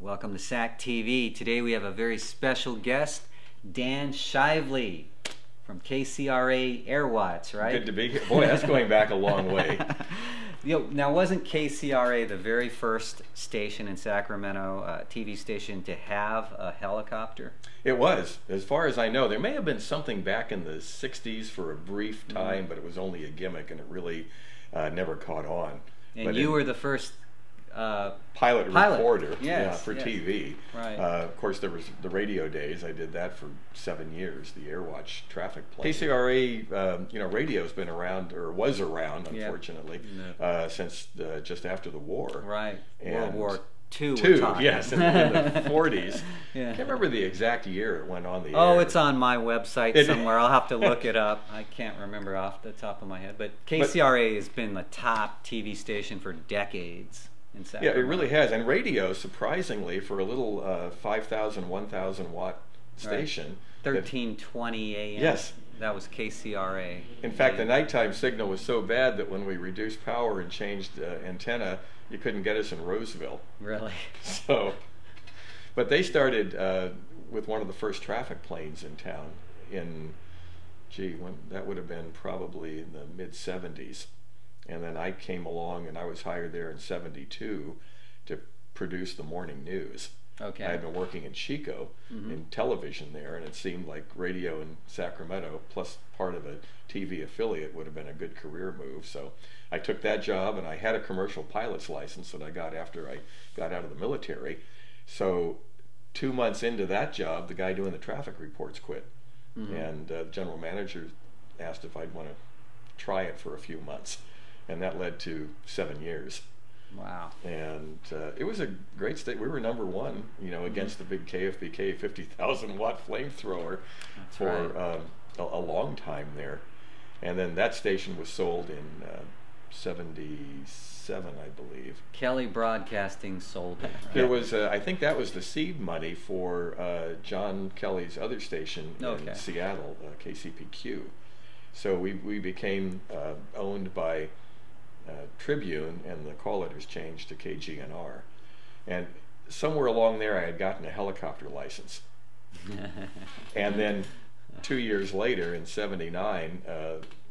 Welcome to SAC TV. Today we have a very special guest, Dan Shively from KCRA Airwatts, right? Good to be here. Boy, that's going back a long way. Now, wasn't KCRA the very first station in Sacramento, TV station, to have a helicopter? It was. As far as I know, there may have been something back in the 60s for a brief time, but it was only a gimmick, and it really never caught on. And but you were the first pilot reporter, yes, for TV. Right. Of course, there was the radio days. I did that for 7 years, the Airwatch traffic plane. KCRA, radio's been around, or was around, unfortunately, since just after the war. Right. And World War II. Yes, in the 40s. I can't remember the exact year it went on the air. Oh, it's on my website somewhere. I'll have to look it up. I can't remember off the top of my head. But KCRA has been the top TV station for decades. Yeah, it really has. And radio, surprisingly, for a little 5,000, 1,000 watt station. 1320 AM. Yes. That was KCRA. In fact, the nighttime signal was so bad that when we reduced power and changed antenna, you couldn't get us in Roseville. Really? So, but they started with one of the first traffic planes in town in, that would have been probably in the mid-70s. And then I came along and I was hired there in 72 to produce the morning news. Okay. I had been working in Chico in television there, and it seemed like radio in Sacramento plus part of a TV affiliate would have been a good career move. So I took that job, and I had a commercial pilot's license that I got after I got out of the military. So 2 months into that job, the guy doing the traffic reports quit. And the general manager asked if I'd want to try it for a few months. And that led to 7 years. Wow. And it was a great state. We were #1, against the big KFBK 50,000 watt flamethrower for a long time there. And then that station was sold in 77, I believe. Kelly Broadcasting sold it. Right? There was, I think that was the seed money for John Kelly's other station in Seattle, KCPQ. So we became owned by Tribune, and the call letters changed to KGNR. And somewhere along there I had gotten a helicopter license. And then 2 years later, in 79,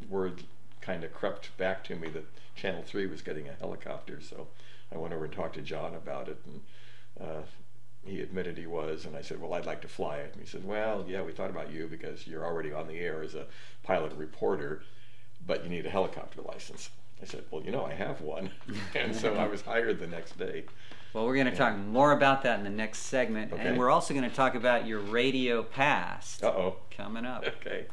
word kind of crept back to me that Channel 3 was getting a helicopter. So I went over and talked to John about it, and he admitted he was, and I said, well, I'd like to fly it. And he said, well, yeah, we thought about you because you're already on the air as a pilot reporter, but you need a helicopter license. I said, well, I have one. And so I was hired the next day. Well, we're going to talk more about that in the next segment. Okay. And we're also going to talk about your radio past. Uh-oh. Coming up. Okay.